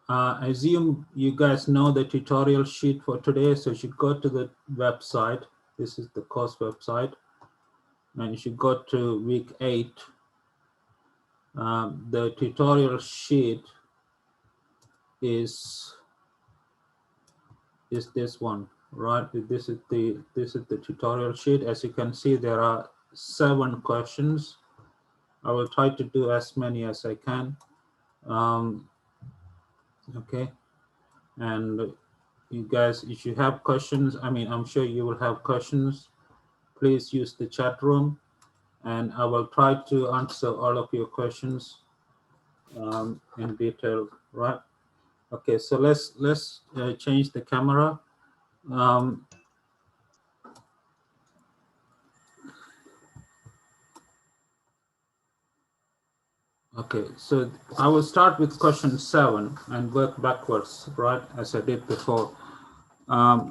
I assume you guys know the tutorial sheet for today, so you should go to the website. This is the course website, and you should go to week 8. The tutorial sheet is this one, right? This is the tutorial sheet. As you can see, there are 7 questions. I will try to do as many as I can. Okay, and you guys, if you have questions, I'm sure you will have questions. Please use the chat room, and I will try to answer all of your questions in detail. Right? Okay, so let's change the camera. Okay, so I will start with question 7 and work backwards, right, as I did before.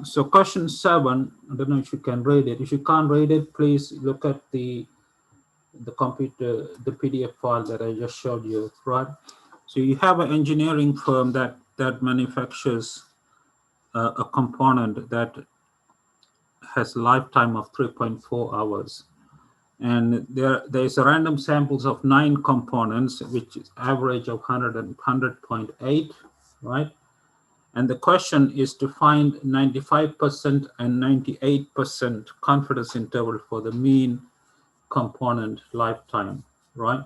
So question 7, I don't know if you can read it. If you can't read it, please look at the computer, the PDF file that I just showed you, right? So you have an engineering firm that manufactures a component that has a lifetime of 3.4 hours. And there is a random samples of 9 components, which is average of 100.8, right? And the question is to find 95% and 98% confidence interval for the mean component lifetime, right?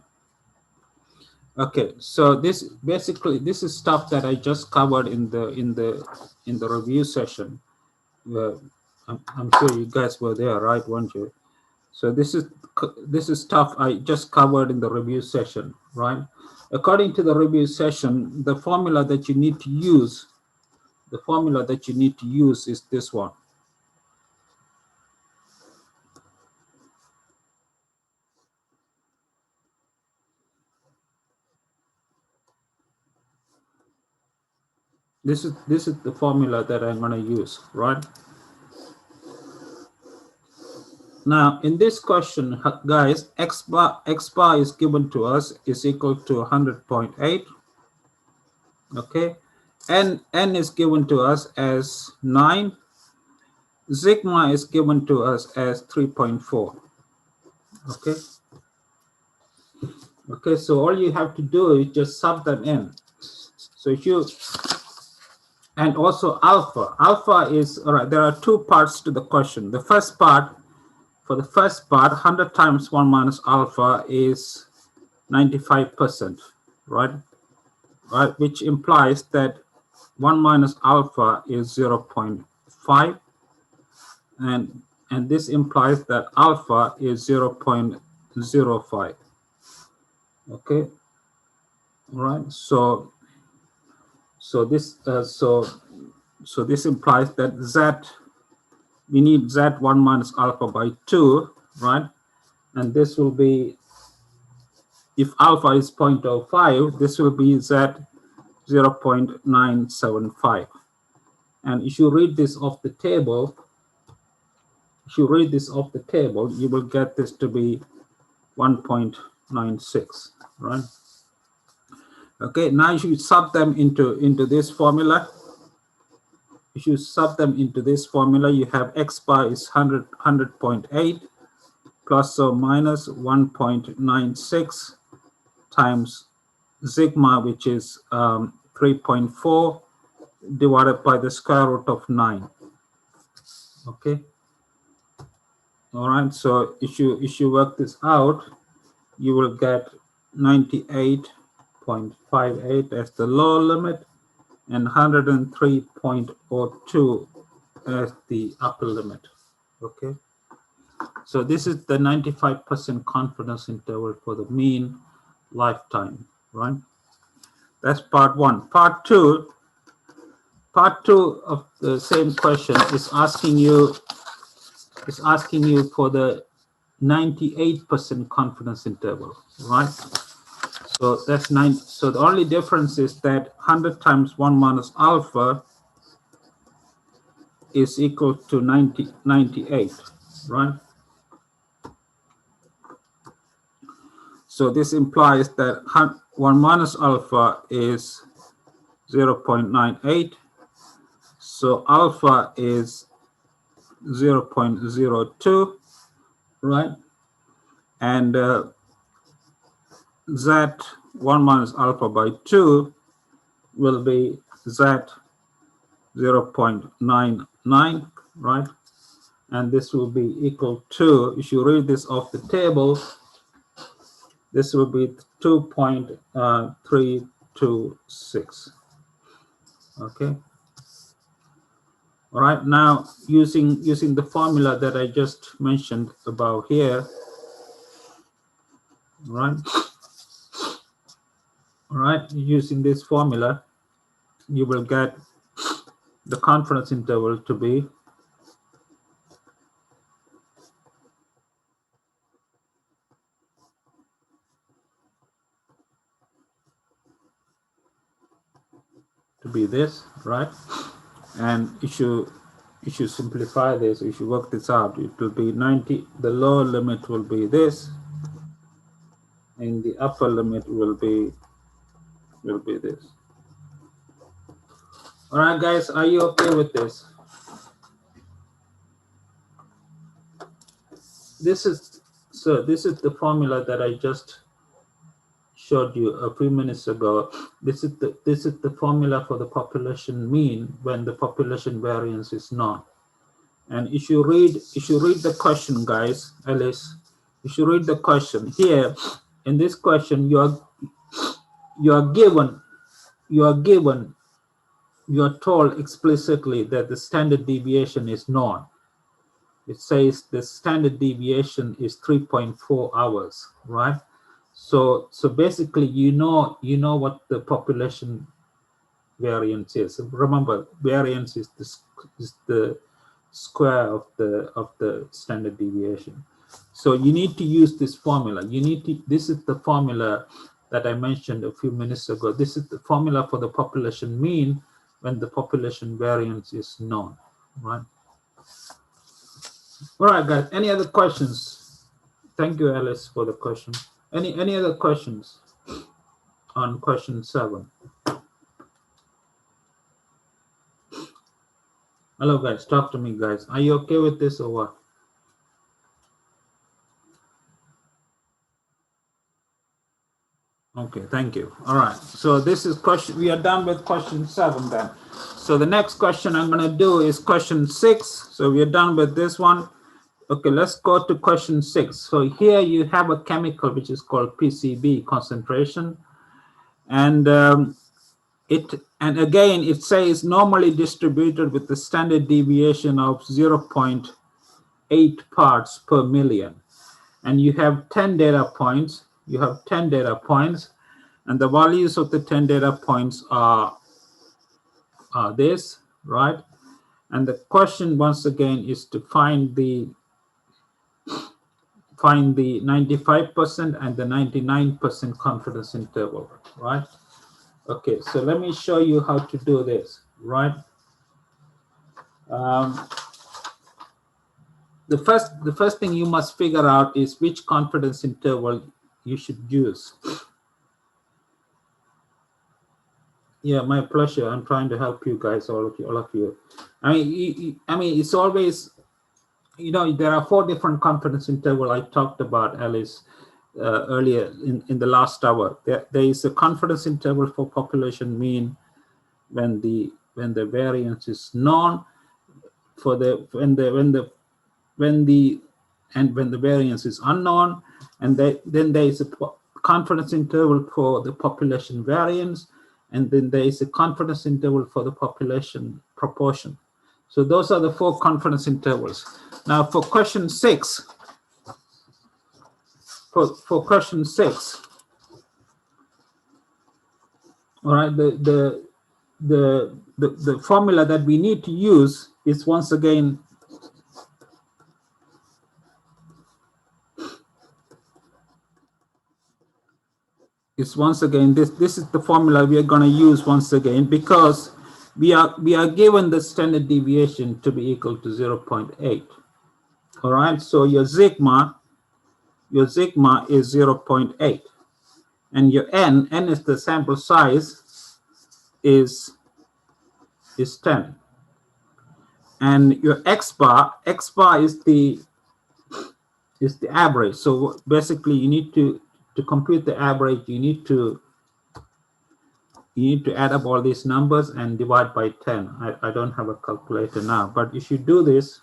Okay, so this is stuff that I just covered in the review session. I'm sure you guys were there, right, weren't you? So this is stuff I just covered in the review session, right? According to the review session, the formula that you need to use, is this one. This is the formula that I'm going to use, right? Now, in this question, guys, x bar is given to us is equal to 100.8. Okay, n is given to us as 9. Sigma is given to us as 3.4. Okay. Okay, so all you have to do is just sub them in. So if you, and also alpha. Alpha is, all right, there are 2 parts to the question. The first part, for the first part, 100 times 1 minus alpha is 95%, right? Right, which implies that 1 minus alpha is 0.5, and this implies that alpha is 0.05. Okay, all right. So this so this implies that z, we need z1 minus alpha by 2, right? And this will be, if alpha is 0.05, this will be z 0.975. And if you read this off the table, you will get this to be 1.96, right? Okay, now you should sub them into this formula. If you sub them into this formula, you have x bar is 100.8 plus or minus 1.96 times sigma, which is 3.4 divided by the square root of 9. Okay. All right. So if you work this out, you will get 98.58 as the lower limit and 103.02 as the upper limit. Okay. So this is the 95% confidence interval for the mean lifetime, right? That's part 1. Part 2 of the same question is asking you for the 98% confidence interval, right? So that's 9. So the only difference is that 100 times 1 minus alpha is equal to 98, right? So this implies that 1 minus alpha is 0.98. So alpha is 0.02, right? And Z 1 minus alpha by 2 will be Z 0.99, right? And this will be equal to, if you read this off the table, this will be 2.326. Okay. All right. Now, using the formula that I just mentioned about here, right? All right. Using this formula, you will get the confidence interval to be this, right? And if you simplify this, if you work this out, it will be 90. The lower limit will be this, and the upper limit will be this. All right, guys, are you okay with this? This is the formula that I just showed you a few minutes ago. This is the formula for the population mean when the population variance is known. And if you read the question, guys, Alice, if you read the question here, in this question, you are told explicitly that the standard deviation is known. It says the standard deviation is 3.4 hours, right? So basically, you know what the population variance is. Remember, variance is the square of the standard deviation. So you need to use this formula. This is the formula that I mentioned a few minutes ago. This is the formula for the population mean when the population variance is known, right? All right, guys, any other questions? Thank you, Alice, for the question. Any other questions on question 7? Hello, guys, talk to me, guys. Are you okay with this or what? Okay, thank you. All right, so this is question, we are done with question 7 then. So the next question I'm going to do is question 6. So we are done with this one. Okay, let's go to question 6. So here you have a chemical which is called PCB concentration. And again, it says normally distributed with the standard deviation of 0.8 parts per million. And you have 10 data points. You have 10 data points, and the values of the 10 data points are this, right? And the question once again is to find the 95% and the 99% confidence interval, right? Okay, so let me show you how to do this, right? The first thing you must figure out is which confidence interval you should use. Yeah, my pleasure. I'm trying to help you guys, all of you. I mean, it's always, there are 4 different confidence interval I talked about, Alice, earlier in the last hour. There is a confidence interval for population mean when the variance is known, when the variance is unknown, and then there is a confidence interval for the population variance, and then there is a confidence interval for the population proportion. So those are the 4 confidence intervals. Now for question 6, for question 6, all right, the formula that we need to use is once again this is the formula we are going to use once again, because we are given the standard deviation to be equal to 0.8. All right, so your sigma is 0.8, and your n is the sample size, is 10, and your x bar is the average. So basically, you need to compute the average. You need to add up all these numbers and divide by 10. I don't have a calculator now, but if you do this,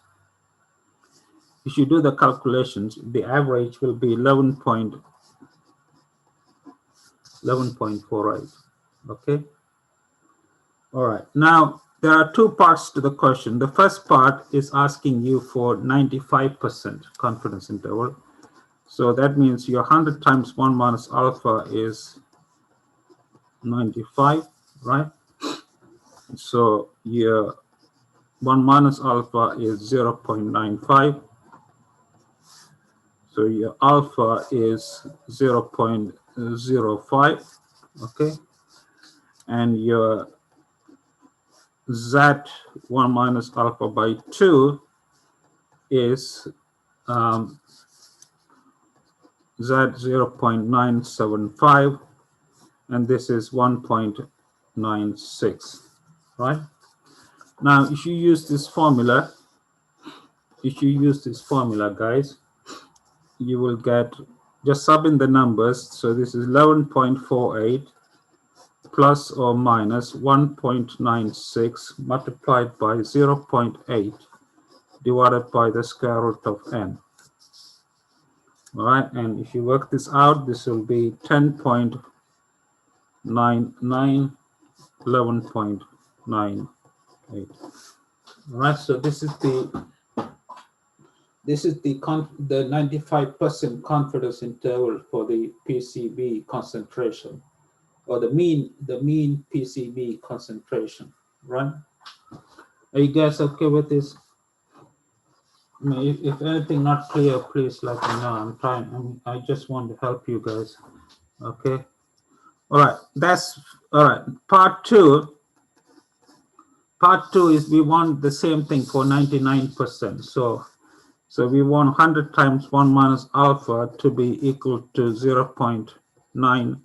if you do the calculations, the average will be 11.48. Okay. All right. Now, there are two parts to the question. The first part is asking you for 95% confidence interval. So that means your 100 times 1 minus alpha is 95, right? So your 1 minus alpha is 0.95. So your alpha is 0.05, okay? And your z 1 minus alpha by 2 is z 0.975, and this is 1.96, right? Now, if you use this formula, guys, you will get, just sub in the numbers. So this is 11.48 plus or minus 1.96 multiplied by 0.8 divided by the square root of n. All right, and if you work this out, this will be 10.99, 11.98. All right, so this is the 95% confidence interval for the PCB concentration, or the mean PCB concentration, right? Are you guys okay with this? I mean, if anything not clear, please let me know. I just want to help you guys. Okay. All right. That's all right. Part two is we want the same thing for 99%. So we want 100 times 1 minus alpha to be equal to 0.99.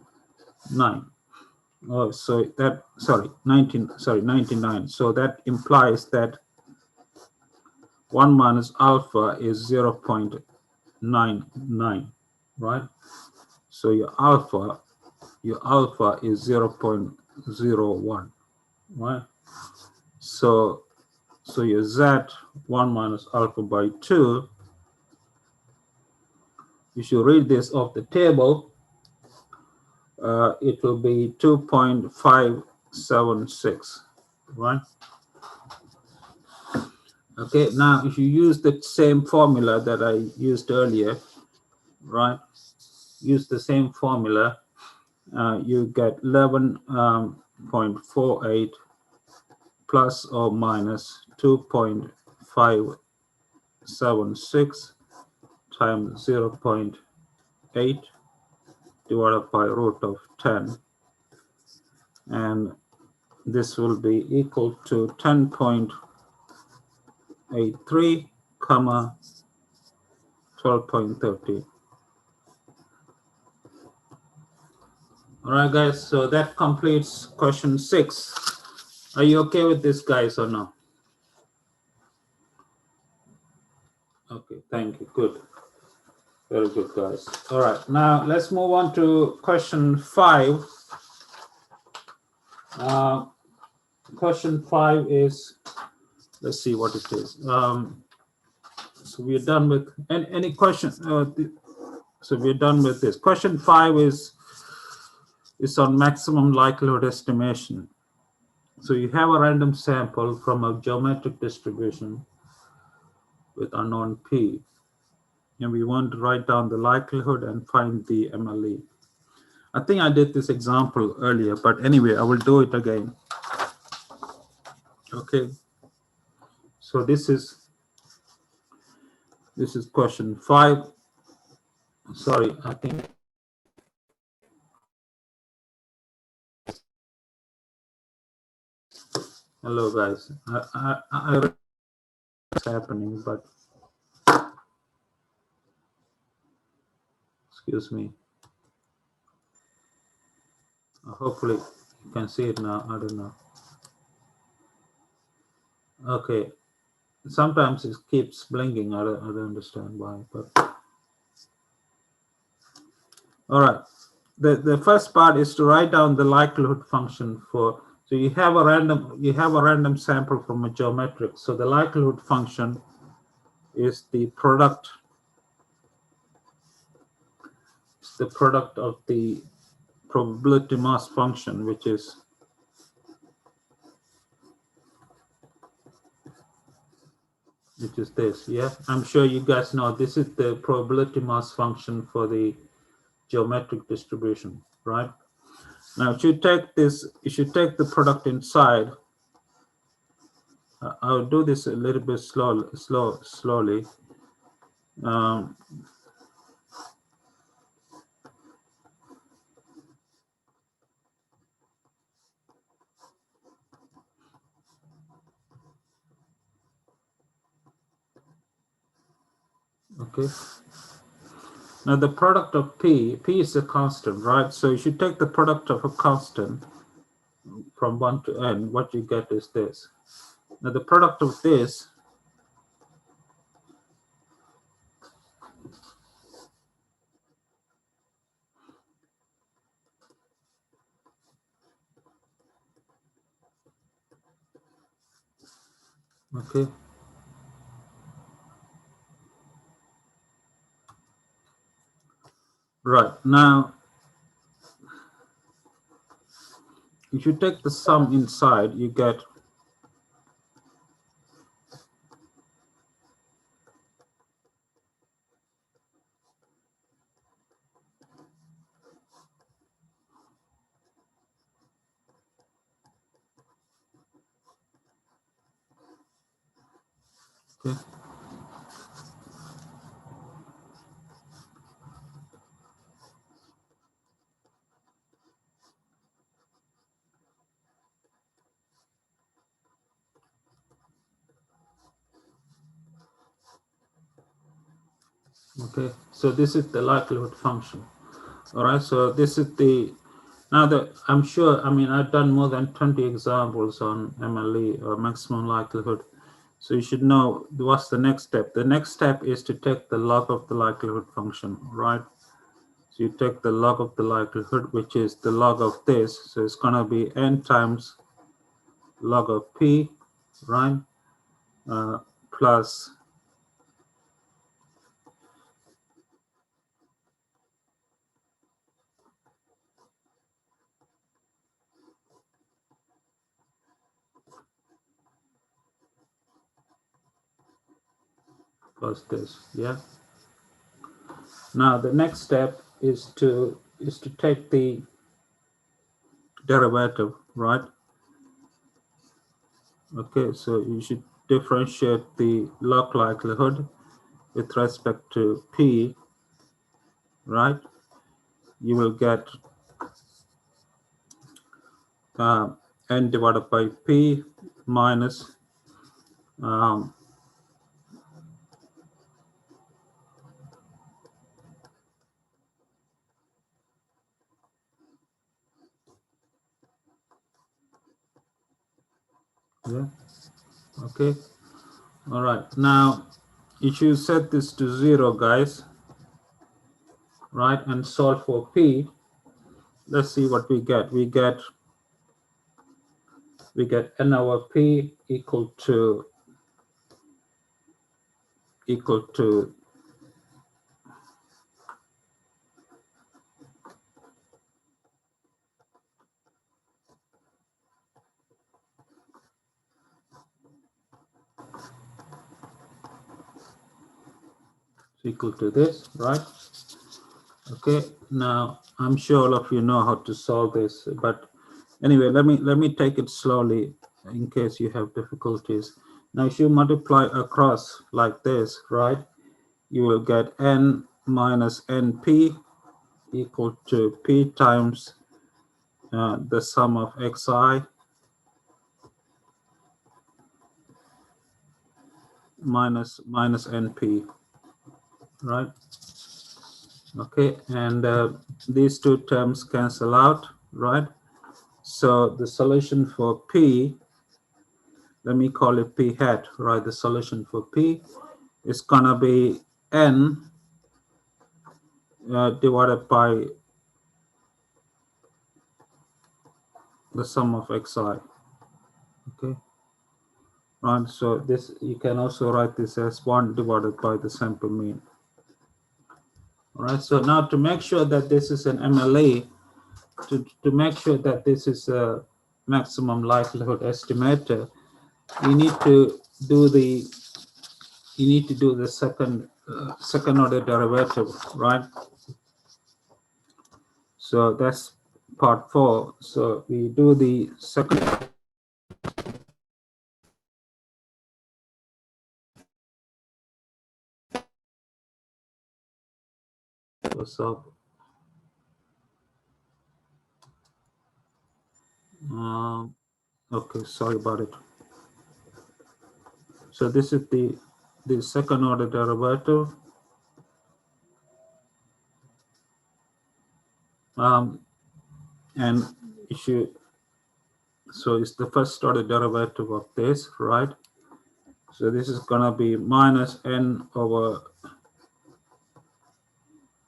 Oh, so that, sorry, 99. So that implies that 1 minus alpha is 0.99, right? So your alpha is 0.01, right? So your z 1 minus alpha by 2, you should read this off the table. It will be 2.576, right? Okay, now if you use the same formula that I used earlier, right? Use the same formula, you get 11.48 plus or minus 2.576 times 0.8 divided by root of 10, and this will be equal to 10.83 comma 12.30. All right, guys, so that completes question 6. Are you okay with this, guys, or no? Okay, thank you. Good. Very good, guys. All right, now let's move on to question 5. Question 5 is, let's see what it is. So we're done with any question. So we're done with this. Question 5 is on maximum likelihood estimation. So you have a random sample from a geometric distribution with unknown p, and we want to write down the likelihood and find the MLE. I think I did this example earlier, but anyway, I will do it again. Okay. So this is question 5. Sorry, I think. Hello, guys. I don't know what's happening, but excuse me. Hopefully You can see it now. I don't know. Okay. Sometimes it keeps blinking. I don't understand why. But all right. The first part is to write down the likelihood function for. So you have a random sample from a geometric. So the likelihood function is the product of the probability mass function, which is this. Yeah, I'm sure you guys know this is the probability mass function for the geometric distribution, right? Now, if you take this, you should take the product inside. I'll do this a little bit slowly. Um, okay. Now the product of P is a constant, right? So you should take the product of a constant from 1 to n. What you get is this. Now the product of this, okay. Right, now if you take the sum inside, you get okay. Okay, so this is the likelihood function. All right, so this is the, now that I'm sure, I mean, I've done more than 20 examples on MLE or maximum likelihood. So you should know what's the next step. The next step is to take the log of the likelihood function, right? So you take the log of the likelihood, which is the log of this. So it's going to be n times log of P, right? Plus this, yeah. Now the next step is to take the derivative, right? Okay, so you should differentiate the log likelihood with respect to P, right? You will get n divided by P minus yeah, okay. All right, now if you set this to 0, guys, right, and solve for P, let's see what we get. We get n over P equal to equal to this, right? Okay, now I'm sure all of you know how to solve this, but anyway, let me take it slowly in case you have difficulties. Now, if you multiply across like this, right, you will get n minus np equal to p times the sum of xi minus np, right? Okay, and these two terms cancel out, right? So the solution for P, let me call it P hat, right? The solution for P is gonna be N divided by the sum of xi, okay? Right, so this, you can also write this as 1 divided by the sample mean. All right, so now to make sure that this is an MLE, to make sure that this is a maximum likelihood estimator, you need to do the second order derivative, right? So that's part 4. So we do the second. What's up? Okay, sorry about it. So this is the second order derivative. And so it's the first order derivative of this, right? So this is gonna be minus n over,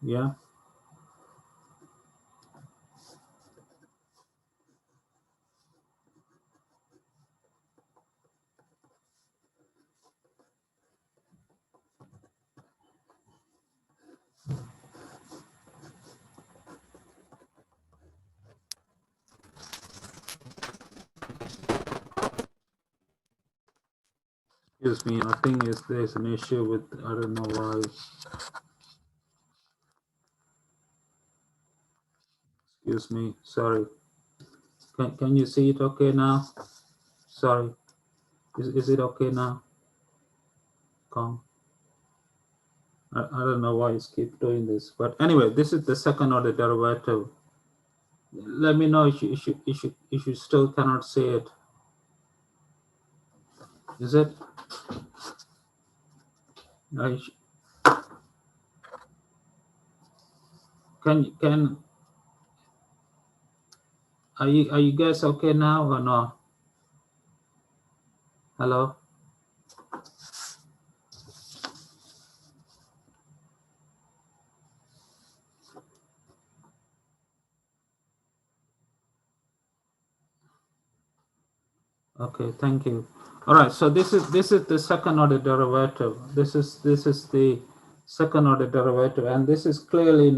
yeah. Excuse me, I think there's an issue with, I don't know why. Excuse me, sorry. Can you see it okay now? Sorry. Is it okay now? Come. I don't know why it's keep doing this, but anyway, this is the second order derivative. Let me know if you still cannot see it. Is it? Can are you guys okay now or no? Hello? Okay, thank you. All right, so this is the second order derivative. This is the second order derivative, and this is clearly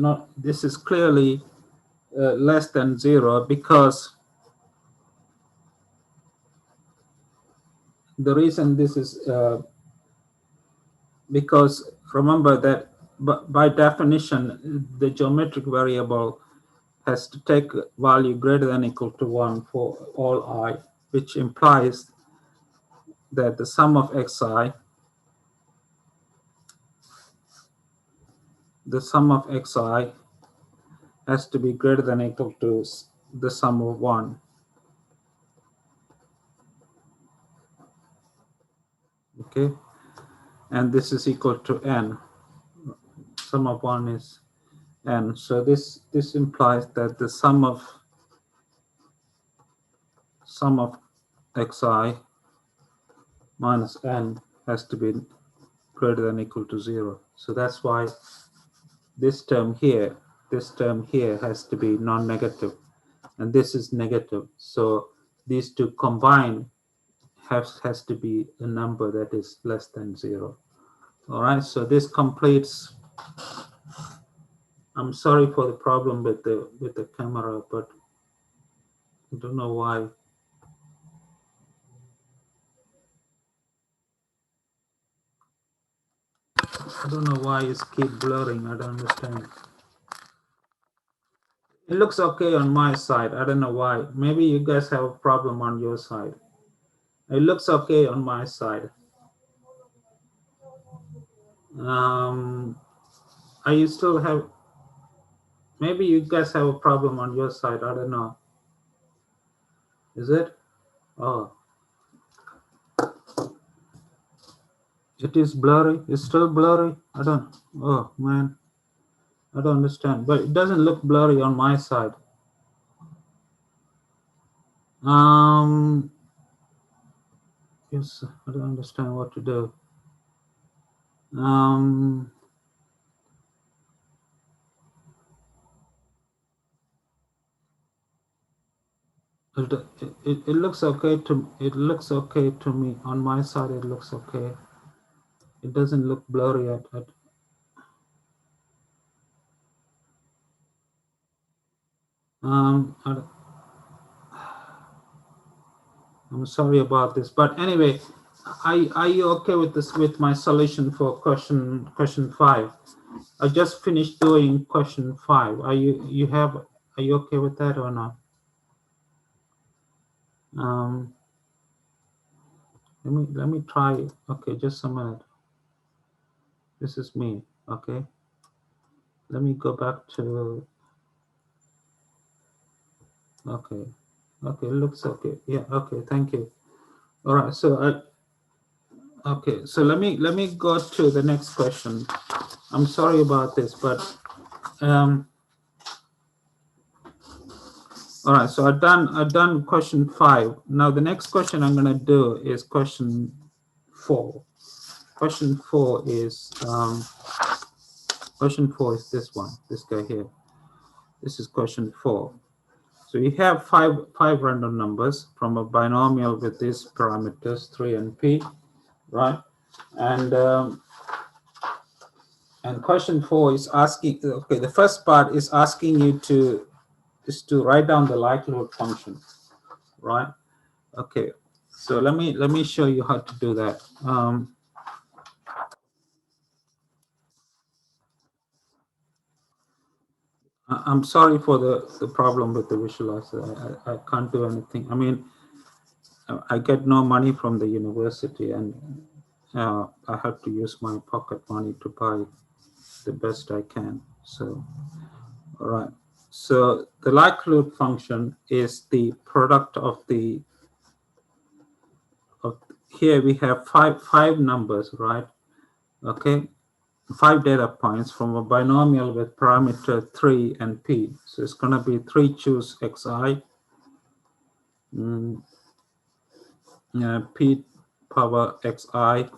less than 0, because the reason this is because remember that by definition the geometric variable has to take value greater than equal to 1 for all I, which implies that the sum of xi, has to be greater than equal to the sum of 1. Okay, and this is equal to n. Sum of 1 is n. So this implies that the sum of xi minus n has to be greater than equal to 0. So that's why this term here has to be non-negative, and this is negative. So these two combined has to be a number that is less than 0. All right, so this completes. I'm sorry for the problem with the camera, but I don't know why. I don't know why it's keep blurring. I don't understand. It looks okay on my side. I don't know why. Maybe you guys have a problem on your side. It looks okay on my side. Are you still have? Maybe you guys have a problem on your side. I don't know. Is it? Oh, it is blurry. It's still blurry. I don't. Oh man, I don't understand. But it doesn't look blurry on my side. Yes, I don't understand what to do. Um, it looks okay to me. On my side, it looks okay. It doesn't look blurry at I, I'm sorry about this, but anyway, are you okay with this, with my solution for question 5? I just finished doing question 5. Are you okay with that or not? Um, let me try. Okay, just a minute. This is me. Okay, let me go back to. Okay, okay, it looks okay. Yeah. Okay, thank you. All right. So okay. So let me go to the next question. I'm sorry about this, but um. All right, so I've done question 5. Now the next question I'm going to do is question 4. Question 4 is this one, this guy here. This is question 4. So you have five random numbers from a binomial with these parameters 3 and p, right? And question 4 is asking. Okay, the first part is asking you to write down the likelihood function, right? Okay, so let me show you how to do that. I'm sorry for the problem with the visualizer. I can't do anything. I mean, I get no money from the university, and I have to use my pocket money to buy the best I can. So, all right. So the likelihood function is the product of the of here we have five numbers, right? Okay, 5 data points from a binomial with parameter 3 and p. So it's going to be 3 choose xi, p power xi,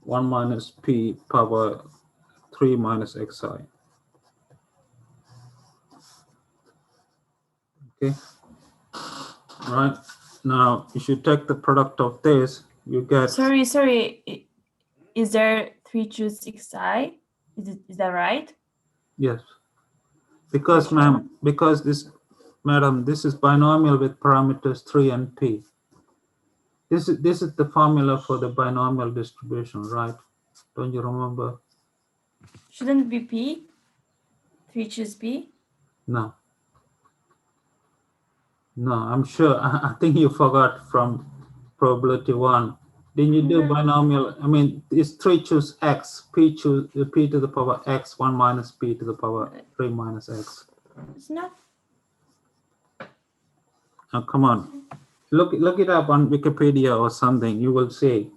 1 minus p power 3 minus xi. Okay, right. Now, if you take the product of this, you get. Sorry. Is there 3 choose 6i? Is that right? Yes. Because, ma'am, because this, madam, this is binomial with parameters 3 and p. This is the formula for the binomial distribution, right? Don't you remember? Shouldn't it be p? 3 choose p? No. No, I'm sure. I think you forgot from probability 1. Didn't you do binomial? I mean, it's 3 choose x, p choose p to the power x, 1 minus p to the power 3 minus x. It's not. Now, come on. Look it up on Wikipedia or something. You will see.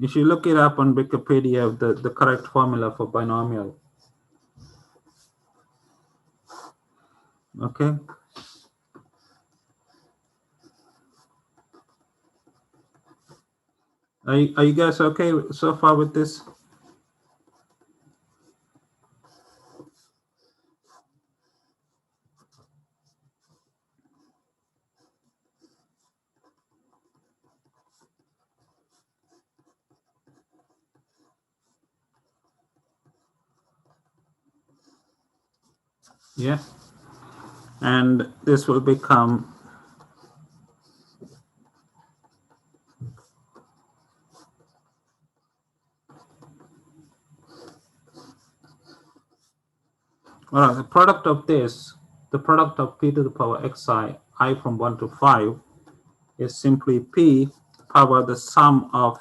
If you look it up on Wikipedia, the correct formula for binomial. Okay. Are you guys okay so far with this? Yeah. And this will become all right, the product of this, the product of p to the power xi, I from 1 to 5, is simply p power the sum of,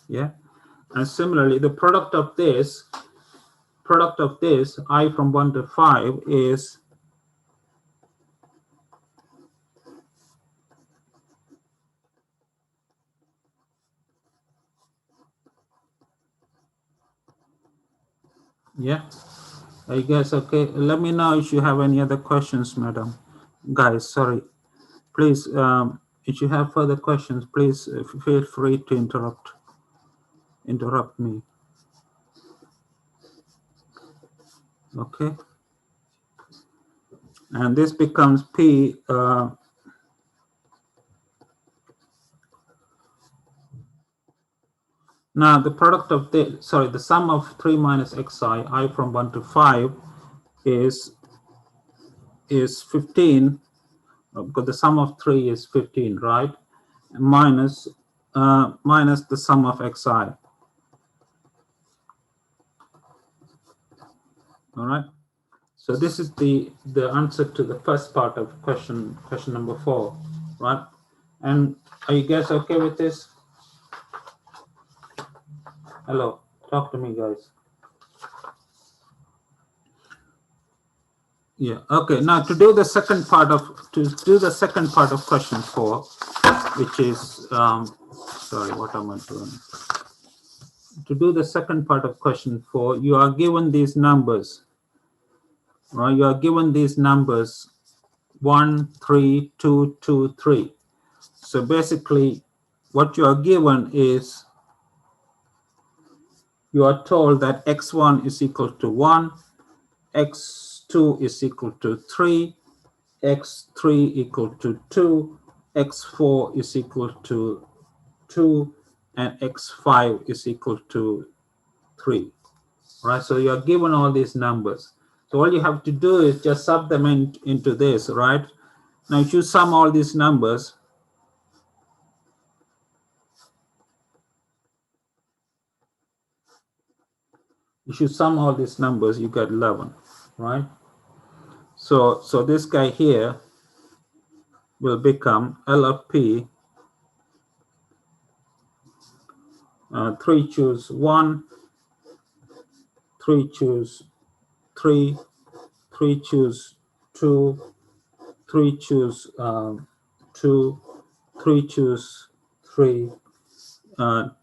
yeah. And similarly, the product of this, I from 1 to 5 is yeah. Are you guys okay? Let me know if you have any other questions, madam. Guys, sorry. Please, if you have further questions, please feel free to interrupt me. Okay. And this becomes P. Now the product of the sum of 3 minus xi, I from 1 to 5 is 15, because the sum of 3 is 15, right? Minus the sum of xi. All right. So this is the answer to the first part of question number 4, right? And are you guys okay with this? Hello, talk to me, guys. Yeah. Okay. Now to do the second part of question 4, which is sorry, what am I doing? To do the second part of question 4, you are given these numbers. Right? You are given these numbers 1, 3, 2, 2, 3. So basically, what you are given is you are told that x1 is equal to 1, x2 is equal to 3, x3 equal to 2, x4 is equal to 2, and x5 is equal to 3. Right? So you are given all these numbers. So all you have to do is just sub them into this, right? Now if you sum all these numbers, you get 11, right? So this guy here will become L of P, 3 choose 1, 3 choose 3, 3 choose 2, 3 choose 2, 3 choose 3,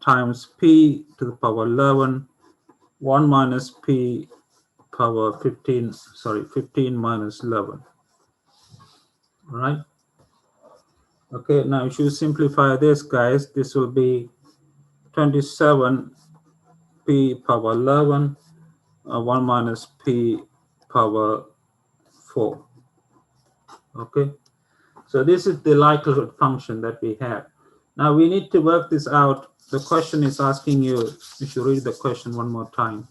times P to the power 11, 1 minus P power 15, 15 minus 11, right? Okay, now if you simplify this, guys, this will be 27 P power 11, 1 minus P power 4. Okay, so this is the likelihood function that we have. Now we need to work this out. The question is asking you, if you read the question one more time,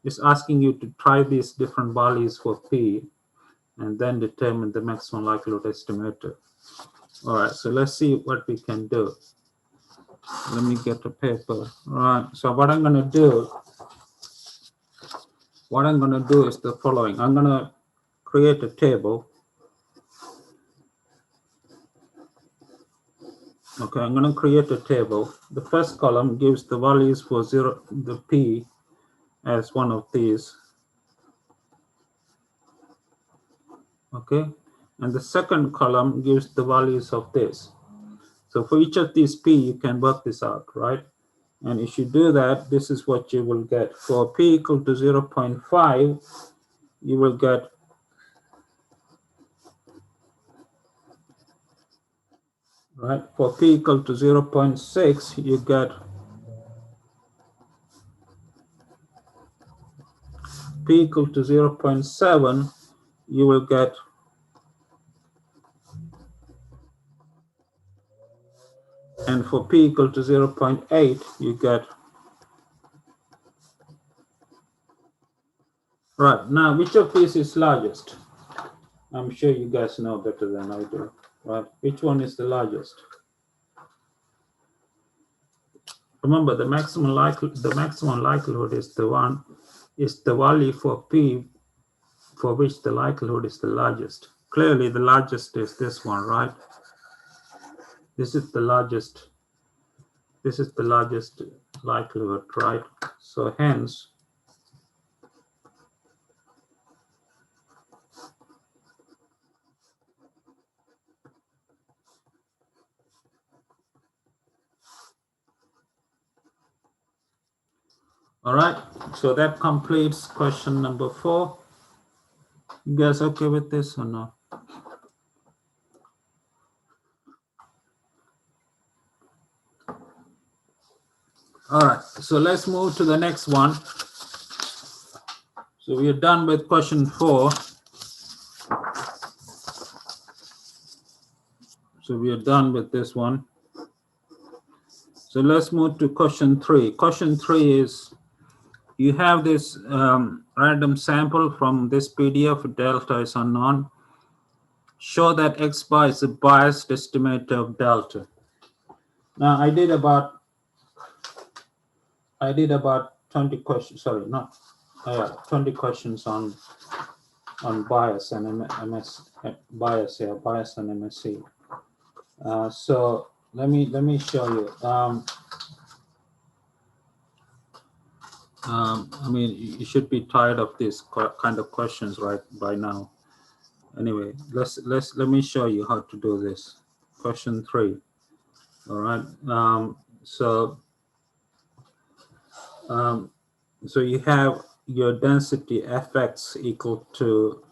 it's asking you to try these different values for P and then determine the maximum likelihood estimator. All right, so let's see what we can do. Let me get a paper. All right, so what I'm going to do is the following. I'm going to create a table. Okay, I'm going to create a table. The first column gives the values for the P as one of these. Okay, and the second column gives the values of this. So for each of these P, you can work this out, right? And if you do that, this is what you will get. For P equal to 0.5, you will get right? For P equal to 0.6, you get P equal to 0.7, you will get and for P equal to 0.8, you get right. Now, which of these is largest? I'm sure you guys know better than I do, right? Which one is the largest? Remember, the maximum likelihood is the value for P for which the likelihood is the largest. Clearly, the largest is this one, right? This is the largest. This is the largest likelihood, right? So hence, all right, so that completes question number 4. You guys okay with this or not? All right, so let's move to the next one. So we are done with question 4. So we are done with this one. So let's move to question 3. Question 3 is, you have this random sample from this PDF, delta is unknown. Show that X bar is a biased estimator of delta. Now I did about 20 questions, sorry, not 20 questions on bias and bias and MSC. So let me show you. I mean, you should be tired of these kind of questions right by now. Anyway, let me show you how to do this. Question 3. All right. So you have your density fx equal to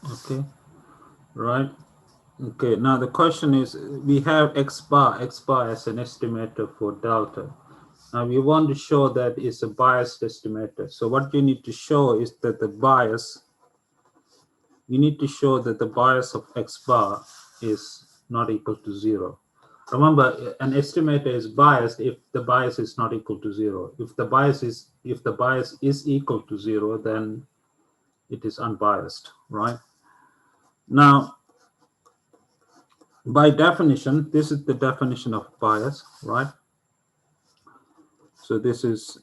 okay, right? Okay, now the question is, we have x bar as an estimator for delta. Now we want to show that it's a biased estimator. So what you need to show is that the bias, you need to show that the bias of x bar is not equal to 0. Remember, an estimator is biased if the bias is not equal to 0. If the bias is equal to 0, then it is unbiased, right? Now, by definition, this is the definition of bias, right? So this is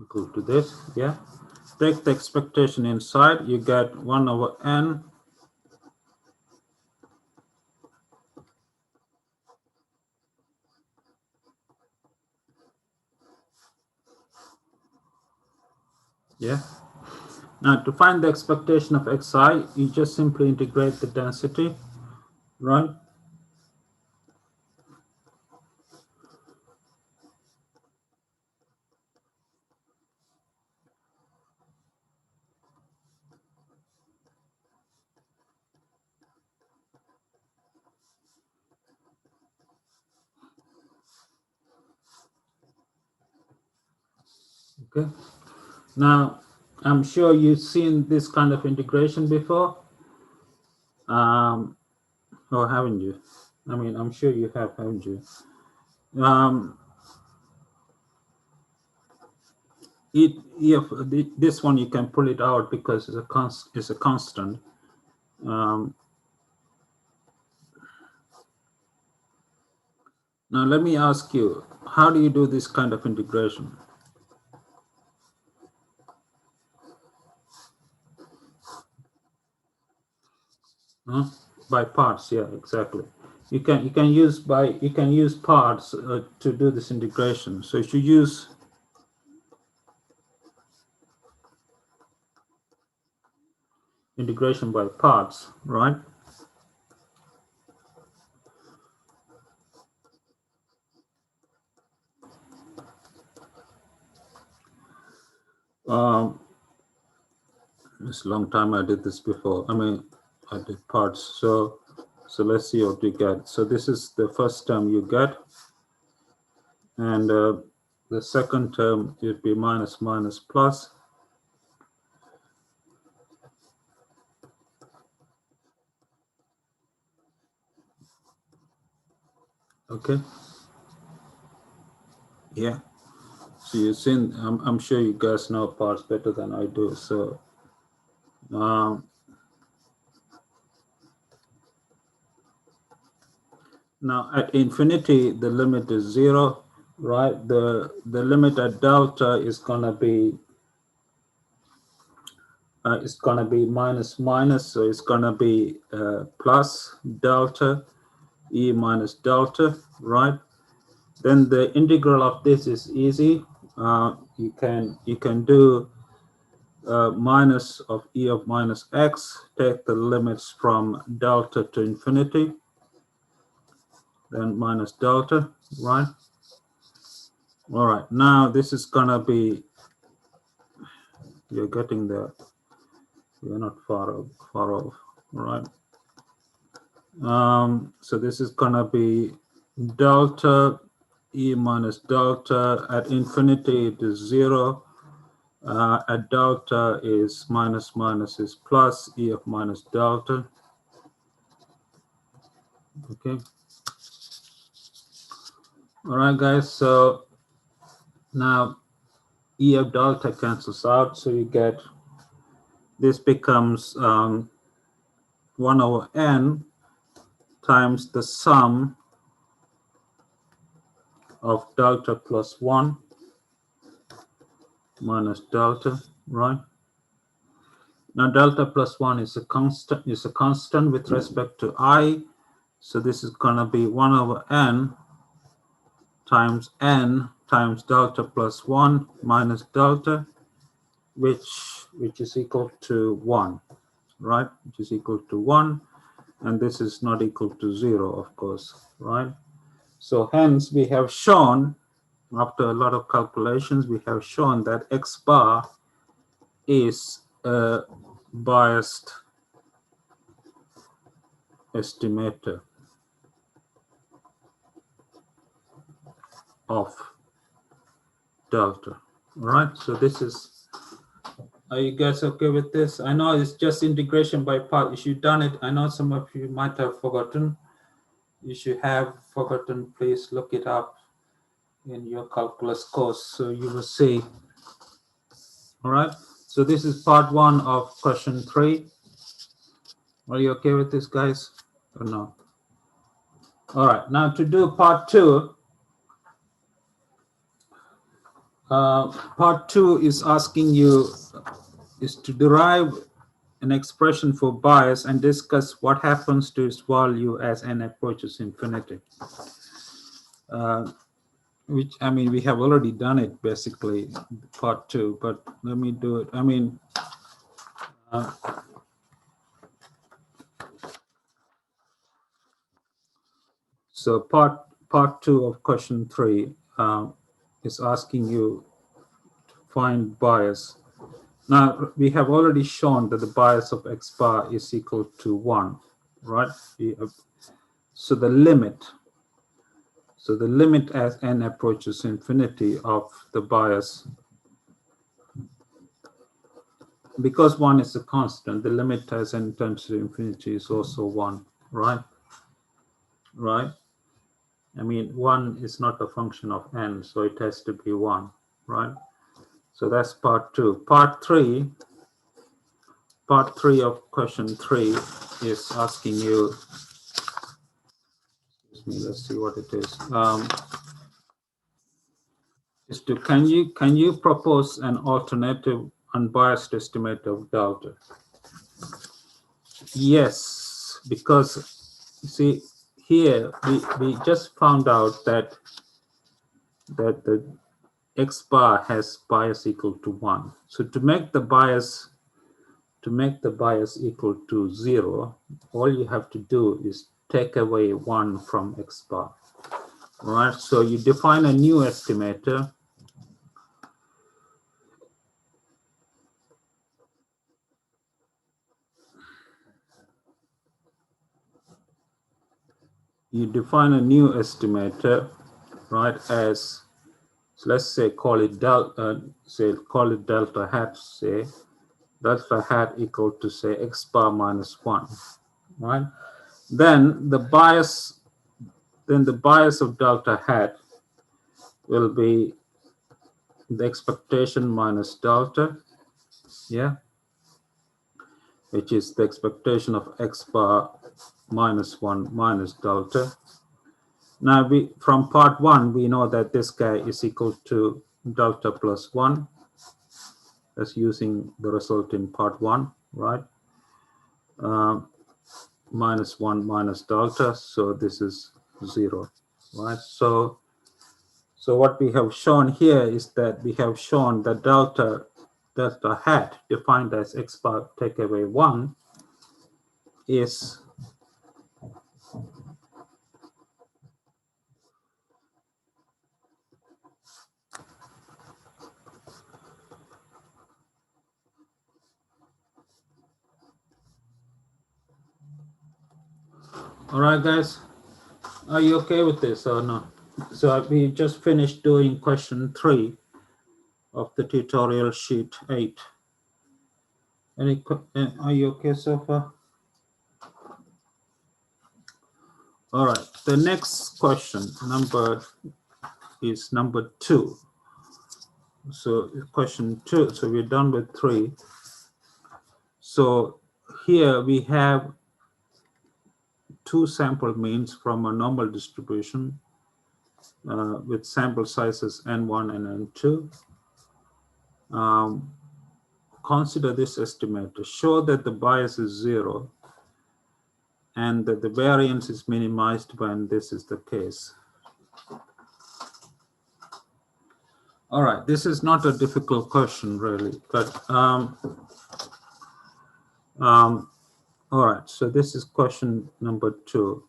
equal to this, yeah? Take the expectation inside, you get 1 over n yeah? Now to find the expectation of xi, you just simply integrate the density, right? Okay. Now, I'm sure you've seen this kind of integration before, or haven't you? I mean, I'm sure you have, haven't you? This one you can pull it out because it's a constant. Now let me ask you, how do you do this kind of integration? Huh? By parts, yeah, exactly. You can use parts to do this integration. So if you use integration by parts, right? It's a long time I did this before. I mean, I did parts. So let's see what you get. So this is the first term you get, and the second term would be minus minus plus. Okay. Yeah. So you've seen. I'm sure you guys know parts better than I do. So. Now at infinity, the limit is 0, right? The limit at delta is gonna be minus minus, so it's gonna be plus delta e minus delta, right? Then the integral of this is easy. You can do minus of e of minus x, take the limits from delta to infinity, then minus delta, right? All right, now this is gonna be, you're getting there. You're not far off, all right? So this is gonna be delta e minus delta. At infinity it is 0. At delta is minus minus is plus, e of minus delta. Okay. All right, guys. So now e of delta cancels out, so you get, this becomes 1 over n times the sum of delta plus 1 minus delta, right? Now delta plus 1 is a constant with respect to I, so this is going to be 1 over n times delta plus 1 minus delta, which is equal to 1, right? Which is equal to 1, and this is not equal to 0, of course, right? So hence we have shown, after a lot of calculations, we have shown that x bar is a biased estimator of delta. All right, so this is, are you guys okay with this? I know it's just integration by part. If you've done it, I know some of you might have forgotten. If you have forgotten, please look it up in your calculus course so you will see. All right, so this is part 1 of question 3. Are you okay with this, guys, or no? All right, now to do part 2, part 2 is asking you is to derive an expression for bias and discuss what happens to its value as n approaches infinity. Which, I mean, we have already done it basically, part 2, but let me do it. I mean, so part 2 of question 3 is asking you to find bias. Now, we have already shown that the bias of x bar is equal to 1, right? So the limit as n approaches infinity of the bias, because 1 is a constant, the limit as n tends to infinity is also 1, right? Right? I mean, 1 is not a function of n, so it has to be 1, right? So that's part 2. Part 3 of question 3 is asking you, let's see what it is. Is to, can you propose an alternative unbiased estimate of delta? Yes, because you see here we just found out that the x bar has bias equal to 1. So to make the bias equal to 0, all you have to do is take away 1 from x bar. All right, so you define a new estimator. You define a new estimator, right, as, so let's say call it delta hat, say delta hat equal to say x bar minus 1, right? Then the bias of delta hat will be the expectation minus delta, yeah, which is the expectation of x bar minus 1 minus delta. Now from part 1 we know that this guy is equal to delta plus 1. That's using the result in part 1, right? Minus 1 minus delta, so this is 0, right? So what we have shown here is that we have shown that delta delta hat defined as x bar take away 1 is all right, guys. Are you okay with this or not? So we just finished doing question 3 of the tutorial sheet 8. Are you okay so far? All right. The next question is number 2. So question 2. So we're done with 3. So here we have 2 sample means from a normal distribution with sample sizes n1 and n2. Consider this estimator. Show that the bias is 0 and that the variance is minimized when this is the case. All right, this is not a difficult question really, but all right, so this is question number 2.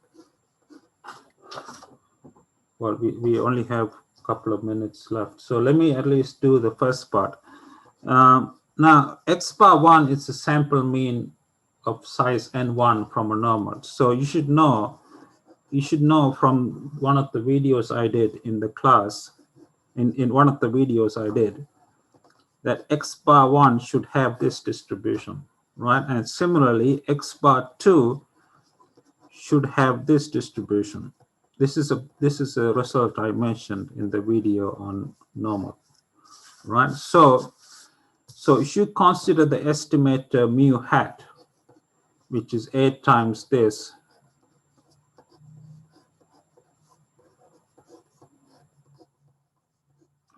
Well, we only have a couple of minutes left, so let me at least do the first part. Now, x bar 1 is a sample mean of size n1 from a normal. So you should know from one of the videos I did in the class, in one of the videos I did, that x bar 1 should have this distribution, right? And similarly, x bar 2 should have this distribution. This is a result I mentioned in the video on normal, right? So if you consider the estimator mu hat, which is 8 times this,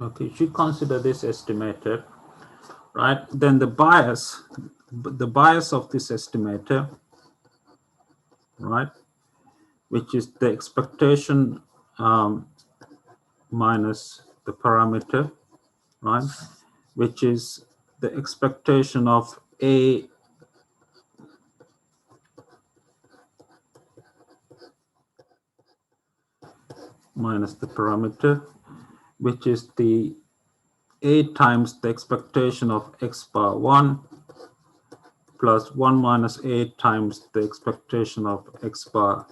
okay, if you consider this estimator, right, then the bias of this estimator, right, which is the expectation minus the parameter, right, which is the expectation of A minus the parameter, which is the A times the expectation of x bar 1 plus 1 minus A times the expectation of x bar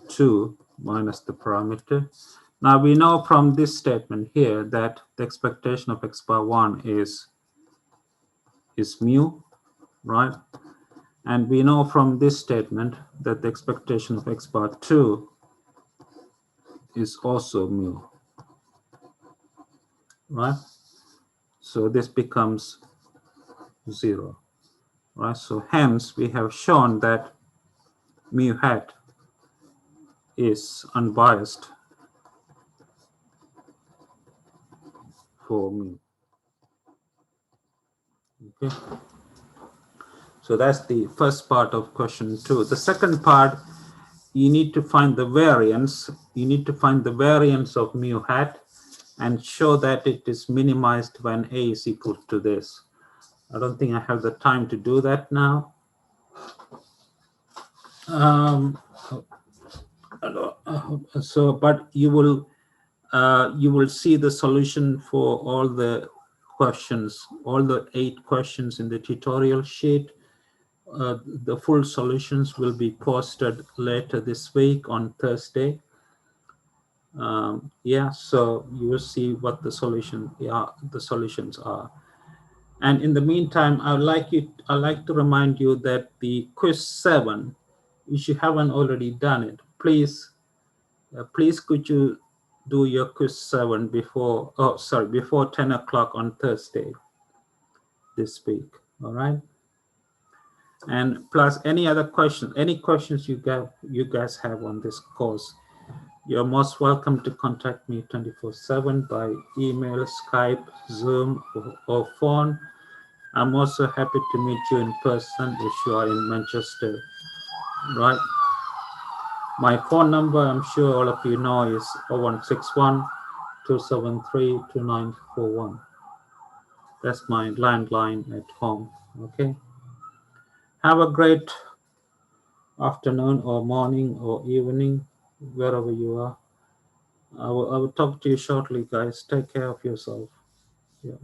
2 minus the parameter. Now we know from this statement here that the expectation of x bar 1 is mu, right? And we know from this statement that the expectation of x bar 2 is also mu, right? So this becomes 0, right? So hence we have shown that mu hat is unbiased for mu. Okay. So that's the first part of question 2. The second part, you need to find the variance. You need to find the variance of mu hat and show that it is minimized when A is equal to this. I don't think I have the time to do that now. But you will see the solution for all the questions, all the 8 questions in the tutorial sheet. The full solutions will be posted later this week on Thursday. Yeah, so you will see what the solutions are. And in the meantime, I'd like to remind you that the quiz 7, if you haven't already done it, please could you do your quiz 7 before 10 o'clock on Thursday this week, all right? And plus any questions you guys have on this course, you're most welcome to contact me 24/7 by email, Skype, Zoom, or phone. I'm also happy to meet you in person if you are in Manchester, right? My phone number, I'm sure all of you know, is 0161 273 2941. That's my landline at home. Okay. Have a great afternoon or morning or evening, wherever you are. I will talk to you shortly, guys. Take care of yourself. Yeah.